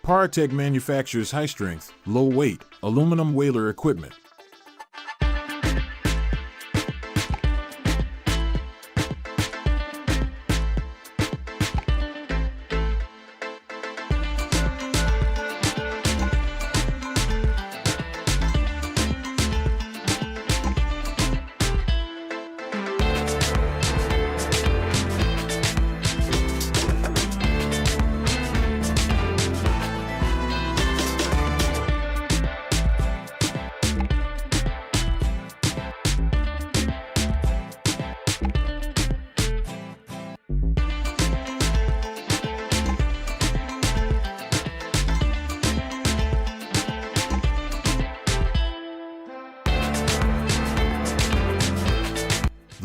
Paratech manufactures high-strength, low-weight, aluminum whaler equipment.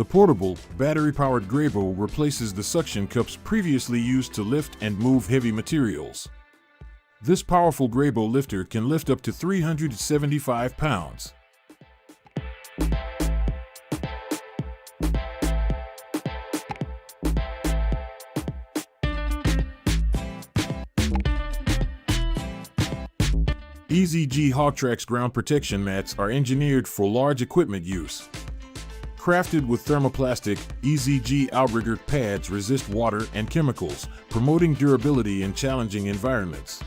The portable, battery-powered Grabo replaces the suction cups previously used to lift and move heavy materials. This powerful Grabo lifter can lift up to 375 pounds. EZG Hogtrax ground protection mats are engineered for large equipment use. Crafted with thermoplastic, EZG outrigger pads resist water and chemicals, promoting durability in challenging environments.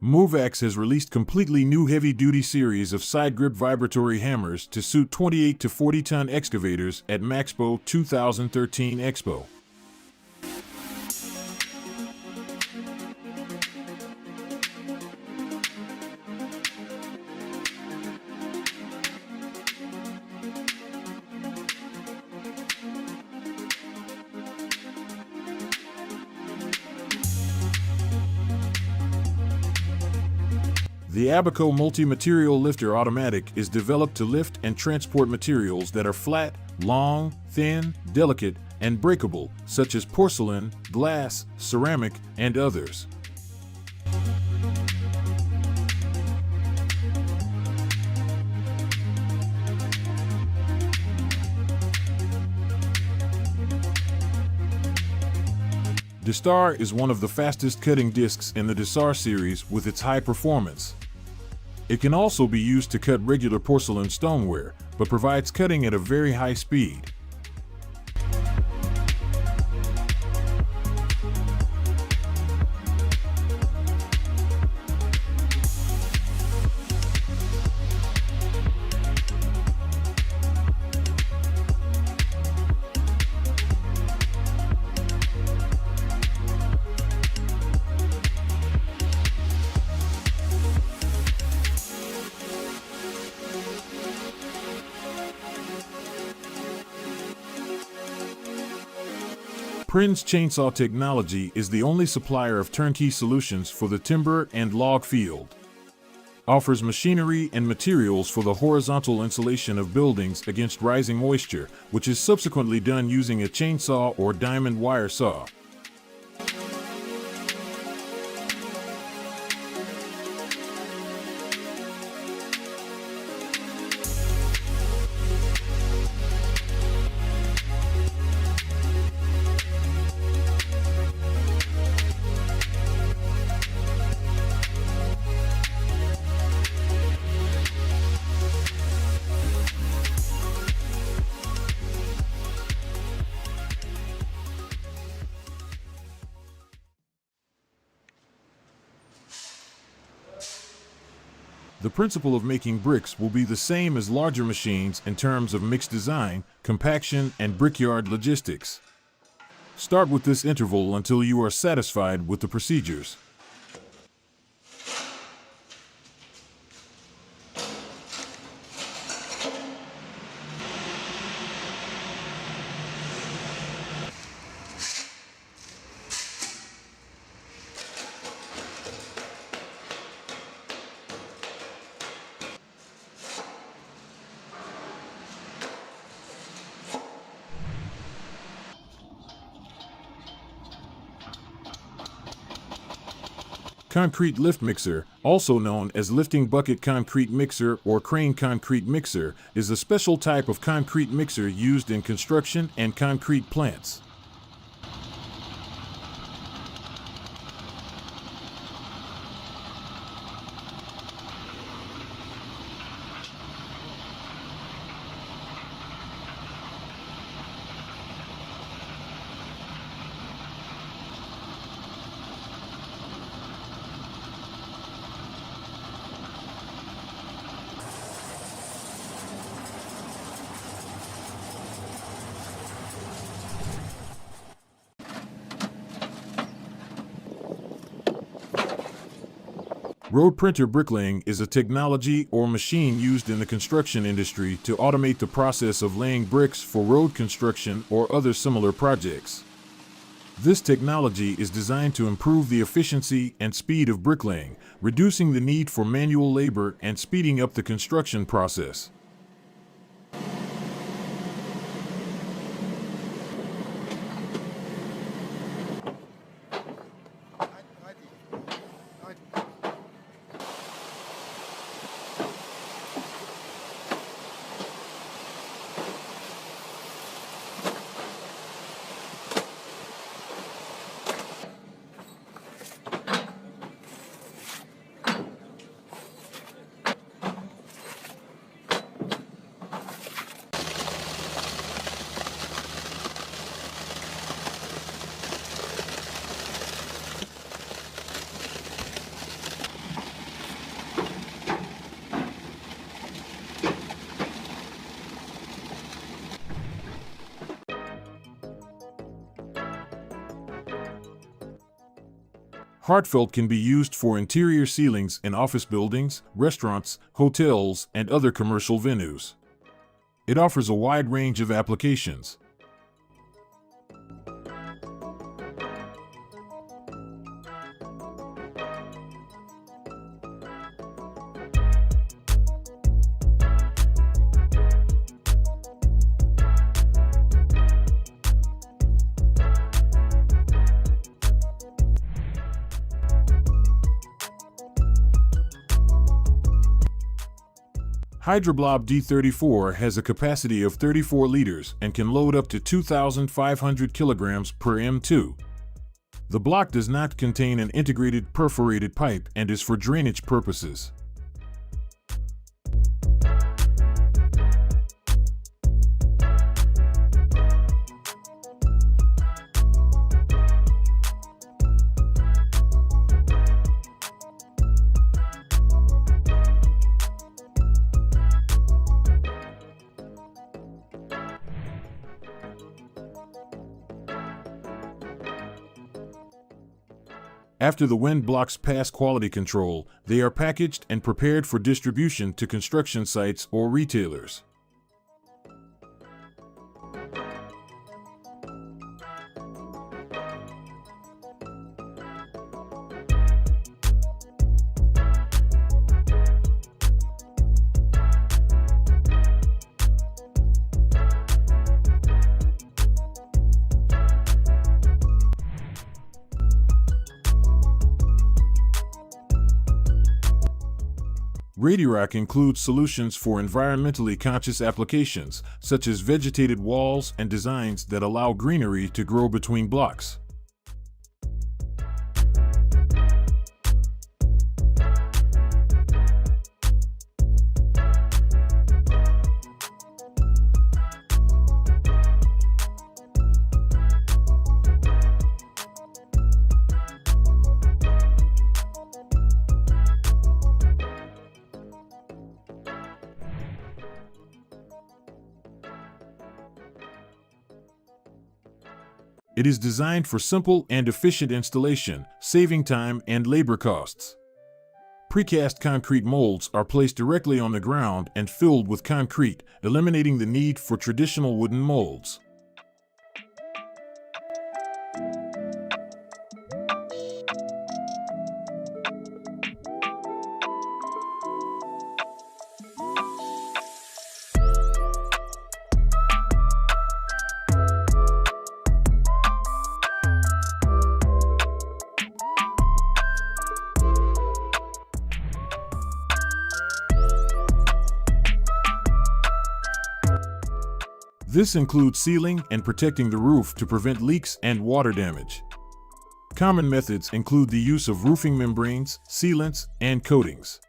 Movax has released completely new heavy-duty series of side-grip vibratory hammers to suit 28 to 40-ton excavators at Maxpo 2013 Expo. The Abaco Multi-Material Lifter Automatic is developed to lift and transport materials that are flat, long, thin, delicate, and breakable, such as porcelain, glass, ceramic, and others. Destar is one of the fastest cutting discs in the Destar series with its high performance. It can also be used to cut regular porcelain stoneware, but provides cutting at a very high speed. Prinz Chainsaw Technology is the only supplier of turnkey solutions for the timber and log field. Offers machinery and materials for the horizontal insulation of buildings against rising moisture, which is subsequently done using a chainsaw or diamond wire saw. The principle of making bricks will be the same as larger machines in terms of mixed design, compaction, and brickyard logistics. Start with this interval until you are satisfied with the procedures. Concrete lift mixer, also known as lifting bucket concrete mixer or crane concrete mixer, is a special type of concrete mixer used in construction and concrete plants. Road printer bricklaying is a technology or machine used in the construction industry to automate the process of laying bricks for road construction or other similar projects. This technology is designed to improve the efficiency and speed of bricklaying, reducing the need for manual labor and speeding up the construction process. Hard felt can be used for interior ceilings in office buildings, restaurants, hotels, and other commercial venues. It offers a wide range of applications. Hydroblob D34 has a capacity of 34 liters and can load up to 2,500 kilograms per M2. The block does not contain an integrated perforated pipe and is for drainage purposes. After the wind blocks pass quality control, they are packaged and prepared for distribution to construction sites or retailers. RadiRock includes solutions for environmentally conscious applications, such as vegetated walls and designs that allow greenery to grow between blocks. It is designed for simple and efficient installation, saving time and labor costs. Precast concrete molds are placed directly on the ground and filled with concrete, eliminating the need for traditional wooden molds. This includes sealing and protecting the roof to prevent leaks and water damage. Common methods include the use of roofing membranes, sealants, and coatings.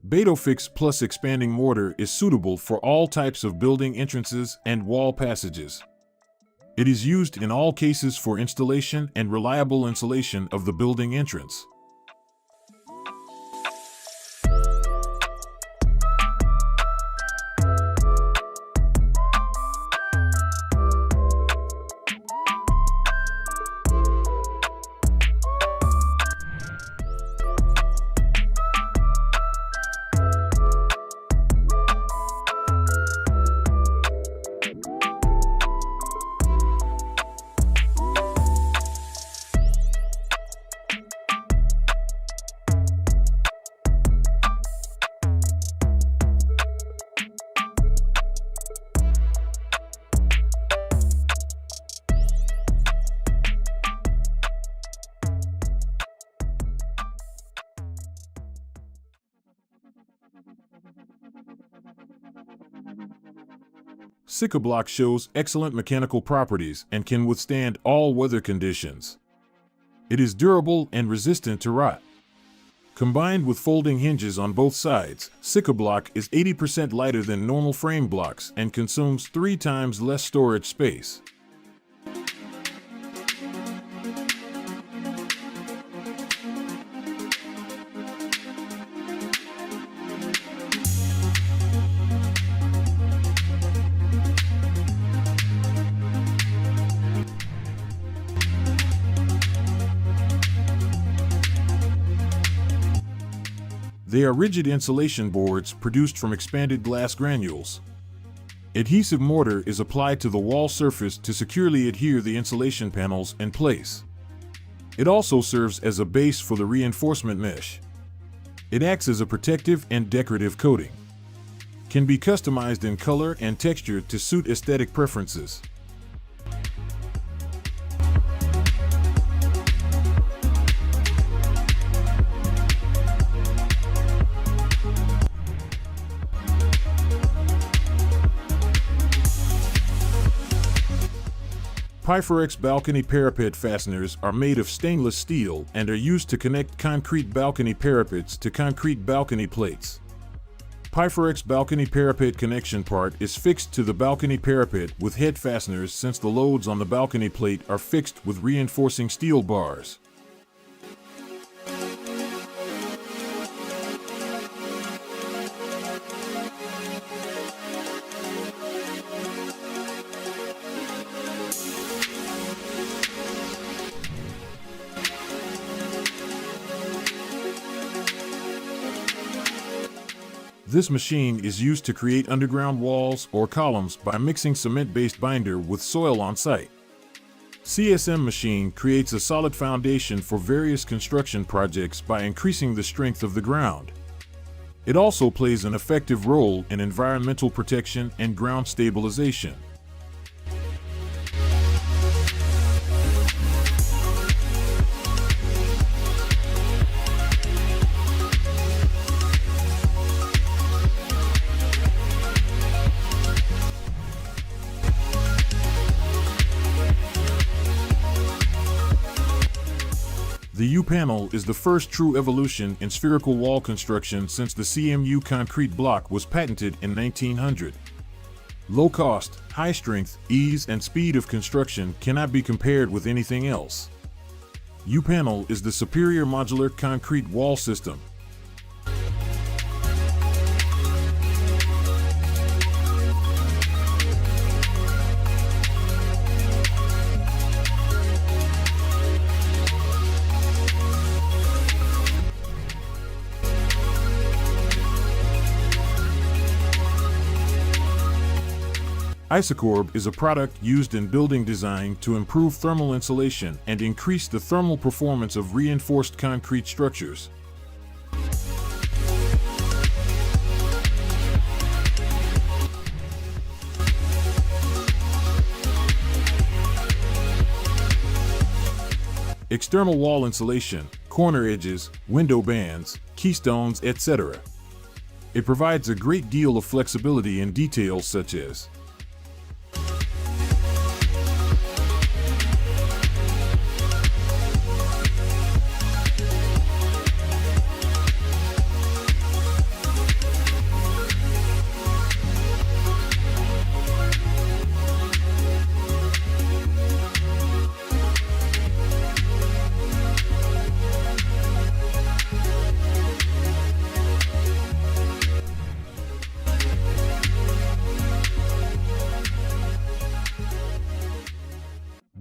Beto-Fix Plus expanding mortar is suitable for all types of building entrances and wall passages. It is used in all cases for installation and reliable insulation of the building entrance. Sikablock shows excellent mechanical properties and can withstand all weather conditions. It is durable and resistant to rot. Combined with folding hinges on both sides, Sikablock is 80% lighter than normal frame blocks and consumes 3 times less storage space. They are rigid insulation boards produced from expanded glass granules. Adhesive mortar is applied to the wall surface to securely adhere the insulation panels in place. It also serves as a base for the reinforcement mesh. It acts as a protective and decorative coating. Can be customized in color and texture to suit aesthetic preferences. Pyforex balcony parapet fasteners are made of stainless steel and are used to connect concrete balcony parapets to concrete balcony plates. Pyforex balcony parapet connection part is fixed to the balcony parapet with head fasteners, since the loads on the balcony plate are fixed with reinforcing steel bars. This machine is used to create underground walls or columns by mixing cement-based binder with soil on site. CSM machine creates a solid foundation for various construction projects by increasing the strength of the ground. It also plays an effective role in environmental protection and ground stabilization. The U-panel is the first true evolution in spherical wall construction since the CMU concrete block was patented in 1900. Low cost, high strength, ease, and speed of construction cannot be compared with anything else. U-panel is the superior modular concrete wall system. Isocorb is a product used in building design to improve thermal insulation and increase the thermal performance of reinforced concrete structures. External wall insulation, corner edges, window bands, keystones, etc. It provides a great deal of flexibility in details such as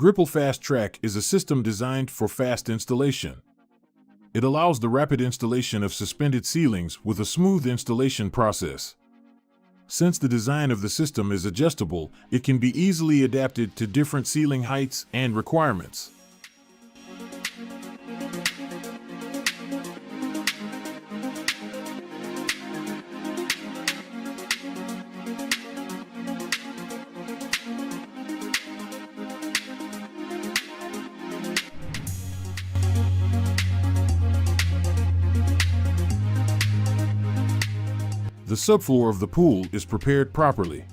Gripple Fast Track is a system designed for fast installation. It allows the rapid installation of suspended ceilings with a smooth installation process. Since the design of the system is adjustable, it can be easily adapted to different ceiling heights and requirements. The subfloor of the pool is prepared properly.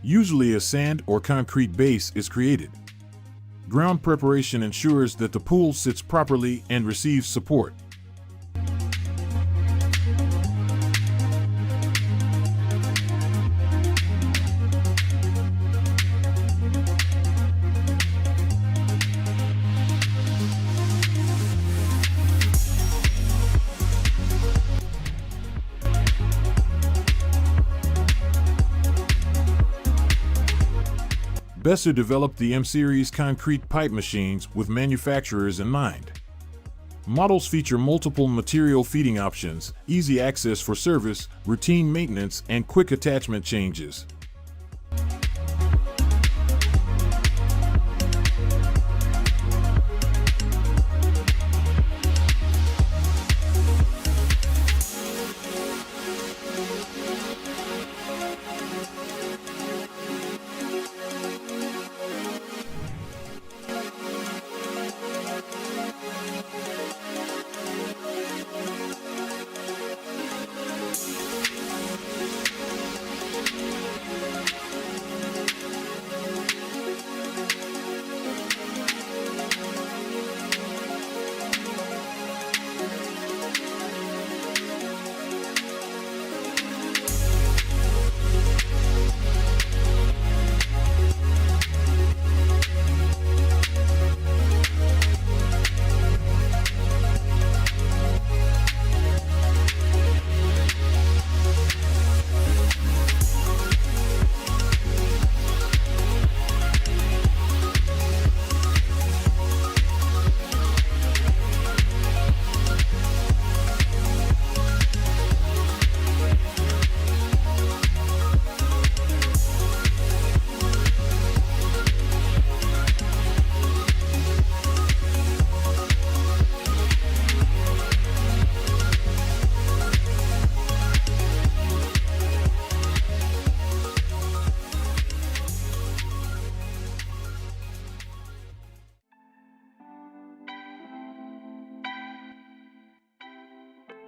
Usually a sand or concrete base is created. Ground preparation ensures that the pool sits properly and receives support. Besser developed the M-Series concrete pipe machines with manufacturers in mind. Models feature multiple material feeding options, easy access for service, routine maintenance, and quick attachment changes.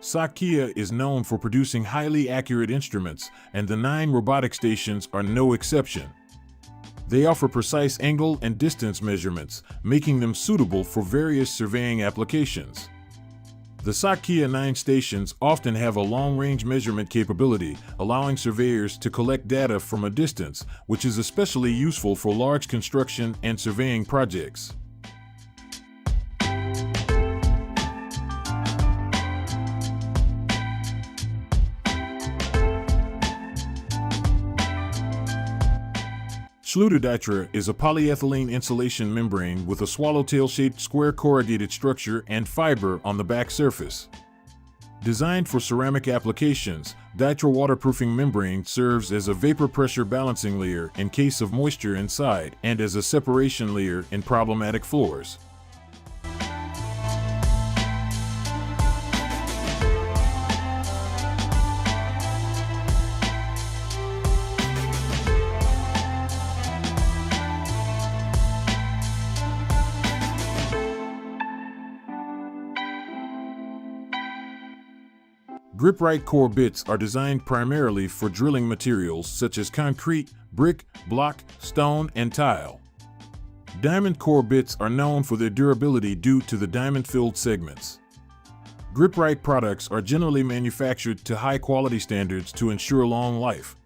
Sakia is known for producing highly accurate instruments, and the 9 robotic stations are no exception. They offer precise angle and distance measurements, making them suitable for various surveying applications. The Sakia 9 stations often have a long-range measurement capability, allowing surveyors to collect data from a distance, which is especially useful for large construction and surveying projects. Schluter is a polyethylene insulation membrane with a swallowtail-shaped square corrugated structure and fiber on the back surface. Designed for ceramic applications, Ditro waterproofing membrane serves as a vapor pressure balancing layer in case of moisture inside and as a separation layer in problematic floors. Grip-Right core bits are designed primarily for drilling materials such as concrete, brick, block, stone, and tile. Diamond core bits are known for their durability due to the diamond-filled segments. Grip-Right products are generally manufactured to high-quality standards to ensure long life.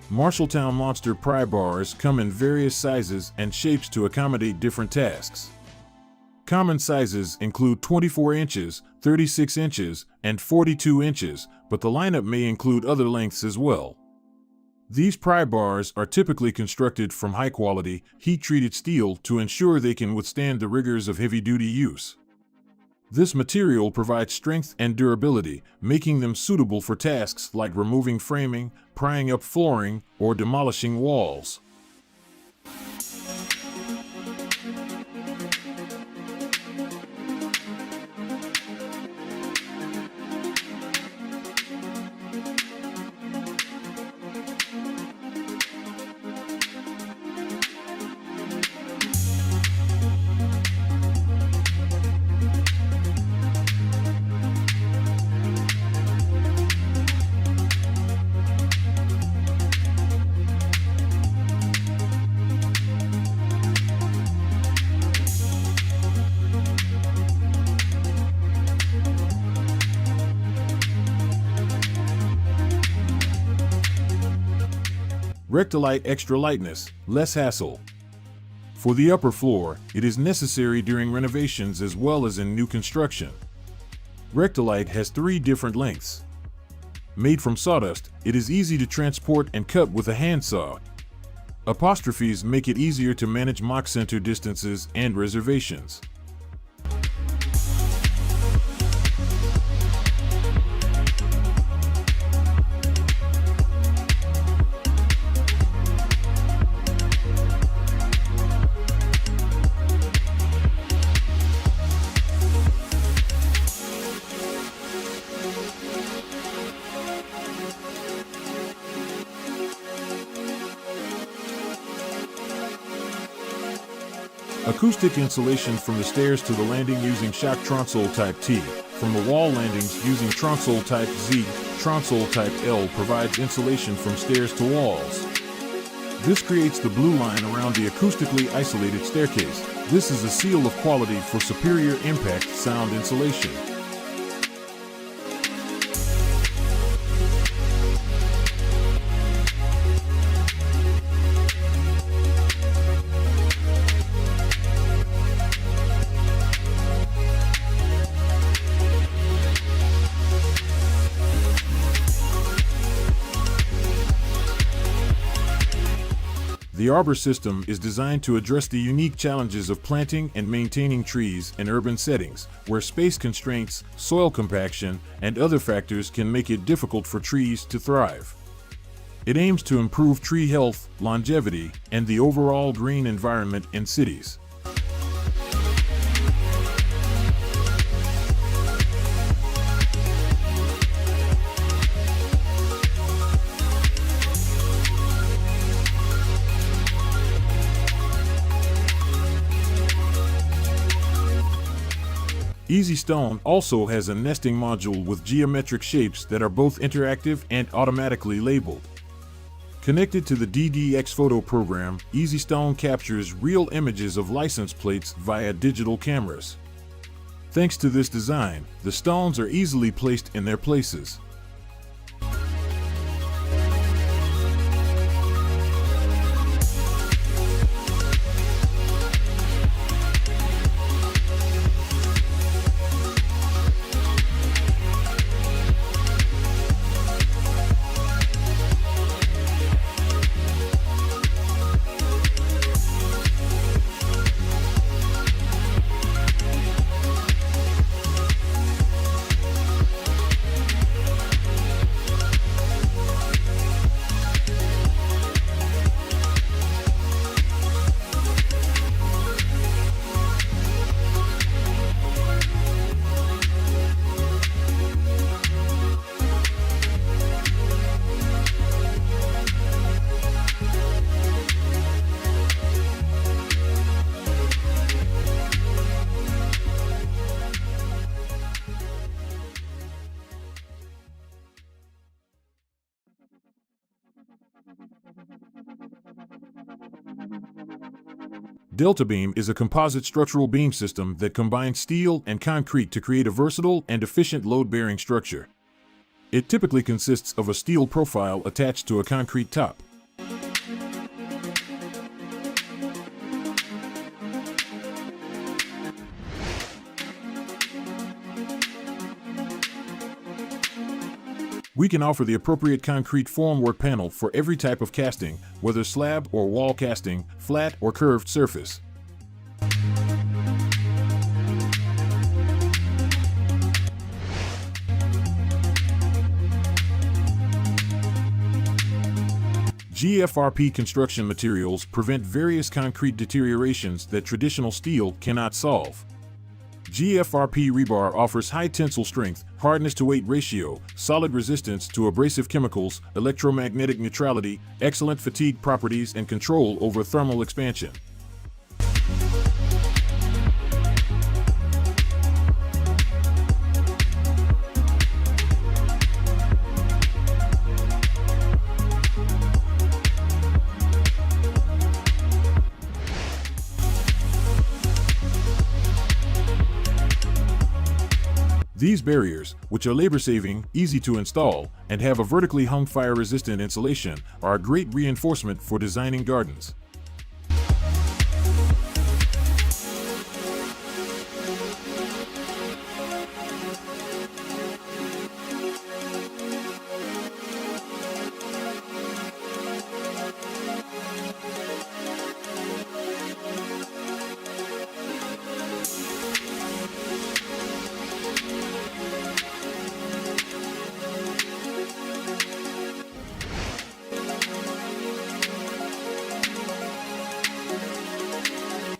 Marshalltown Monster pry bars come in various sizes and shapes to accommodate different tasks. Common sizes include 24 inches, 36 inches, and 42 inches, but the lineup may include other lengths as well. These pry bars are typically constructed from high-quality, heat-treated steel to ensure they can withstand the rigors of heavy-duty use. This material provides strength and durability, making them suitable for tasks like removing framing, prying up flooring, or demolishing walls. Rectolite extra lightness, less hassle. For the upper floor, it is necessary during renovations as well as in new construction. Rectolite has 3 different lengths. Made from sawdust, it is easy to transport and cut with a handsaw. Apostrophes make it easier to manage mock center distances and reservations. Acoustic insulation from the stairs to the landing using shock Tronsole Type T. From the wall landings using Tronsole Type Z, Tronsole Type L provides insulation from stairs to walls. This creates the blue line around the acoustically isolated staircase. This is a seal of quality for superior impact sound insulation. The arbor system is designed to address the unique challenges of planting and maintaining trees in urban settings, where space constraints, soil compaction, and other factors can make it difficult for trees to thrive. It aims to improve tree health, longevity, and the overall green environment in cities. Easy Stone also has a nesting module with geometric shapes that are both interactive and automatically labeled. Connected to the DDX photo program, EasyStone captures real images of license plates via digital cameras. Thanks to this design, the stones are easily placed in their places. Delta beam is a composite structural beam system that combines steel and concrete to create a versatile and efficient load-bearing structure. It typically consists of a steel profile attached to a concrete top. We can offer the appropriate concrete formwork panel for every type of casting, whether slab or wall casting, flat or curved surface. GFRP construction materials prevent various concrete deteriorations that traditional steel cannot solve. GFRP rebar offers high tensile strength, hardness to weight ratio, solid resistance to abrasive chemicals, electromagnetic neutrality, excellent fatigue properties, and control over thermal expansion. These barriers, which are labor-saving, easy to install, and have a vertically hung fire-resistant insulation, are a great reinforcement for designing gardens.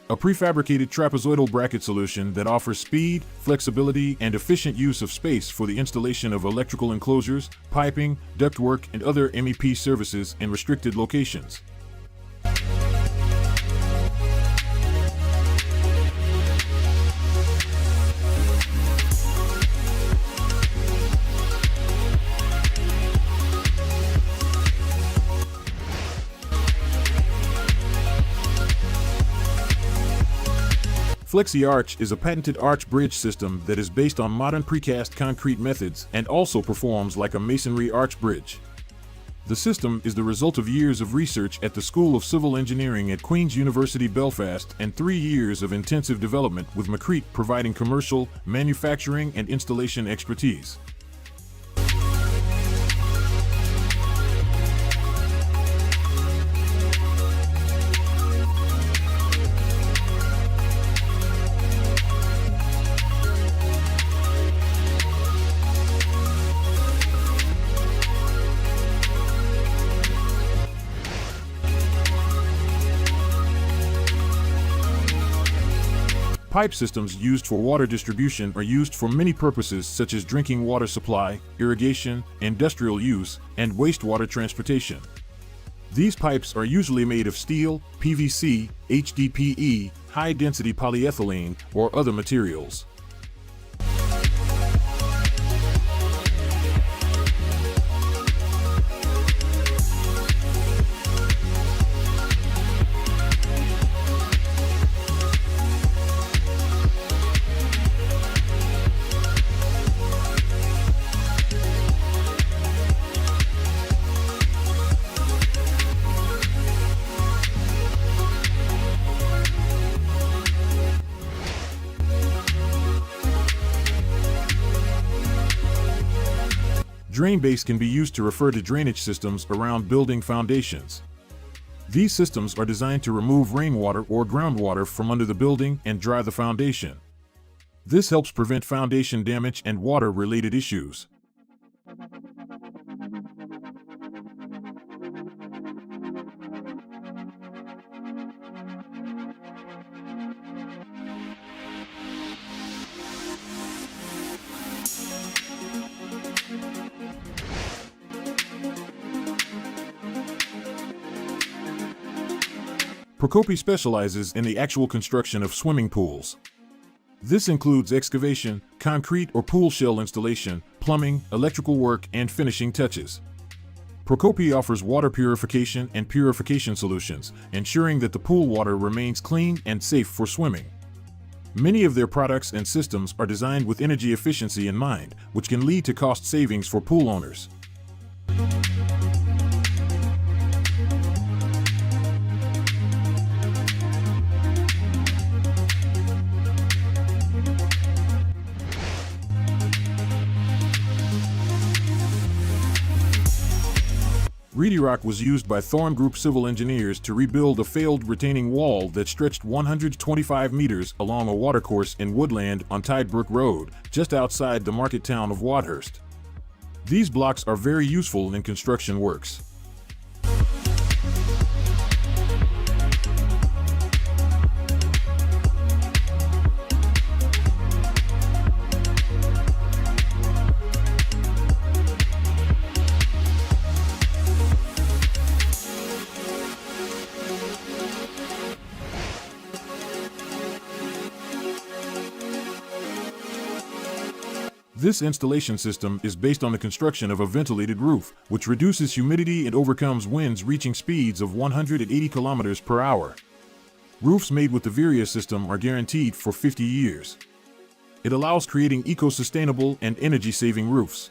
A prefabricated trapezoidal bracket solution that offers speed, flexibility, and efficient use of space for the installation of electrical enclosures, piping, ductwork, and other MEP services in restricted locations. FlexiArch is a patented arch bridge system that is based on modern precast concrete methods and also performs like a masonry arch bridge. The system is the result of years of research at the School of Civil Engineering at Queen's University Belfast and 3 years of intensive development with Macrete providing commercial, manufacturing, and installation expertise. Pipe systems used for water distribution are used for many purposes such as drinking water supply, irrigation, industrial use, and wastewater transportation. These pipes are usually made of steel, PVC, HDPE, high-density polyethylene, or other materials. Drain base can be used to refer to drainage systems around building foundations. These systems are designed to remove rainwater or groundwater from under the building and dry the foundation. This helps prevent foundation damage and water-related issues. Procopi specializes in the actual construction of swimming pools. This includes excavation, concrete or pool shell installation, plumbing, electrical work, and finishing touches. Procopi offers water purification and purification solutions, ensuring that the pool water remains clean and safe for swimming. Many of their products and systems are designed with energy efficiency in mind, which can lead to cost savings for pool owners. Reedy rock was used by Thorn Group civil engineers to rebuild a failed retaining wall that stretched 125 meters along a watercourse in Woodland on Tidebrook Road, just outside the market town of Wadhurst. These blocks are very useful in construction works. This installation system is based on the construction of a ventilated roof, which reduces humidity and overcomes winds reaching speeds of 180 kilometers per hour. Roofs made with the Viria system are guaranteed for 50 years. It allows creating eco-sustainable and energy-saving roofs.